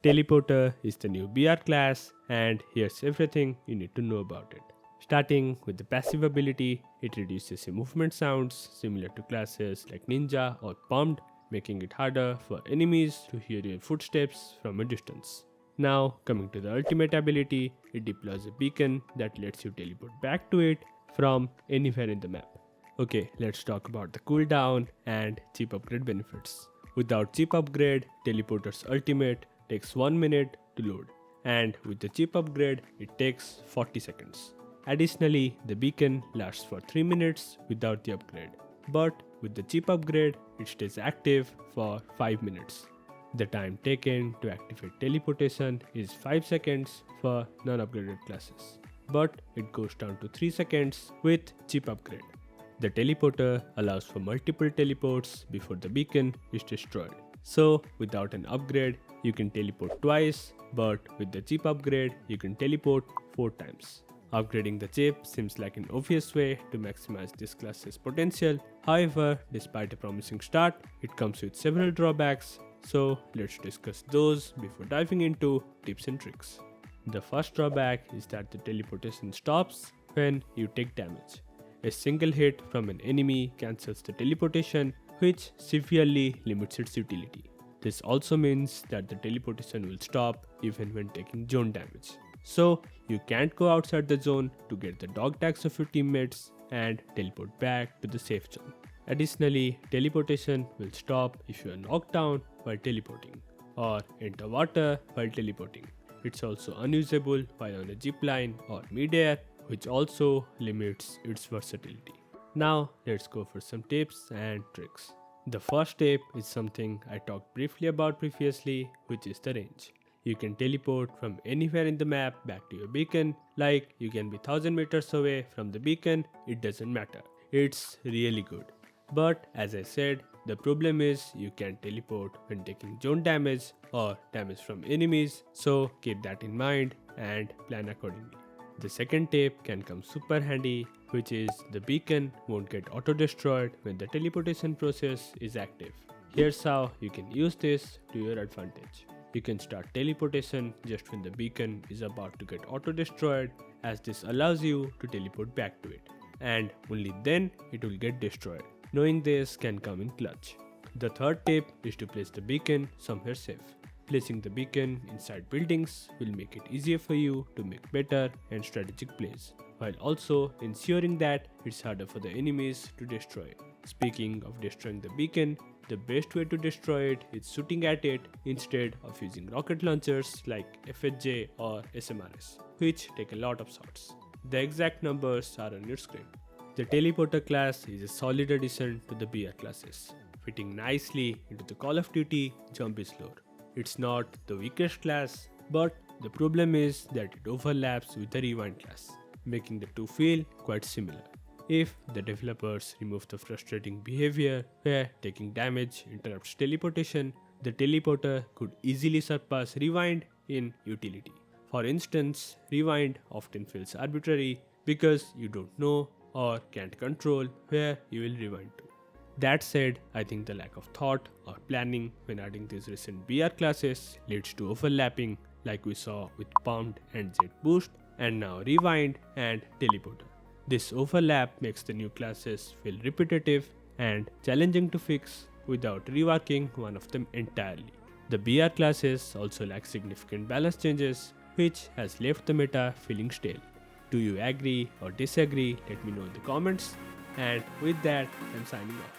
Telepoter is the new BR class, and here's everything you need to know about it. Starting with the passive ability, it reduces the movement sounds similar to classes like Ninja or Pumped, making it harder for enemies to hear your footsteps from a distance. Now, coming to the ultimate ability, it deploys a beacon that lets you teleport back to it from anywhere in the map. Okay, let's talk about the cooldown and chip upgrade benefits. Without chip upgrade, Telepoter's ultimate takes 1 minute to load, and with the chip upgrade, it takes 40 seconds. Additionally, the beacon lasts for 3 minutes without the upgrade, but with the chip upgrade, it stays active for 5 minutes. The time taken to activate teleportation is 5 seconds for non-upgraded classes, but it goes down to 3 seconds with chip upgrade. The teleporter allows for multiple teleports before the beacon is destroyed. So, without an upgrade, you can teleport twice, but with the chip upgrade, you can teleport 4 times. Upgrading the chip seems like an obvious way to maximize this class's potential. However, despite a promising start, it comes with several drawbacks. So, let's discuss those before diving into tips and tricks. The first drawback is that the teleportation stops when you take damage. A single hit from an enemy cancels the teleportation, which severely limits its utility. This also means that the teleportation will stop even when taking zone damage. So, you can't go outside the zone to get the dog tags of your teammates and teleport back to the safe zone. Additionally, teleportation will stop if you are knocked down while teleporting or enter water while teleporting. It's also unusable while on a zipline or midair, which also limits its versatility. Now, let's go for some tips and tricks. The first tip is something I talked briefly about previously, which is the range. You can teleport from anywhere in the map back to your beacon, like you can be 1000 meters away from the beacon, it doesn't matter. It's really good. But as I said, the problem is you can't teleport when taking zone damage or damage from enemies, so keep that in mind and plan accordingly. The second tip can come super handy, which is the beacon won't get auto-destroyed when the teleportation process is active. Here's how you can use this to your advantage. You can start teleportation just when the beacon is about to get auto-destroyed, as this allows you to teleport back to it, and only then it will get destroyed. Knowing this can come in clutch. The third tip is to place the beacon somewhere safe. Placing the beacon inside buildings will make it easier for you to make better and strategic plays, while also ensuring that it's harder for the enemies to destroy it. Speaking of destroying the beacon, the best way to destroy it is shooting at it instead of using rocket launchers like FHJ or SMRS, which take a lot of shots. The exact numbers are on your screen. The Telepoter class is a solid addition to the BR classes, fitting nicely into the Call of Duty Zombies lore. It's not the weakest class, but the problem is that it overlaps with the Rewind class, making the two feel quite similar. If the developers remove the frustrating behavior where taking damage interrupts teleportation, the Telepoter could easily surpass Rewind in utility. For instance, Rewind often feels arbitrary because you don't know or can't control where you will rewind to. That said, I think the lack of thought or planning when adding these recent BR classes leads to overlapping like we saw with Pumped and Jet Boost, and now Rewind and Telepoter. This overlap makes the new classes feel repetitive and challenging to fix without reworking one of them entirely. The BR classes also lack significant balance changes, which has left the meta feeling stale. Do you agree or disagree? Let me know in the comments. And with that, I'm signing off.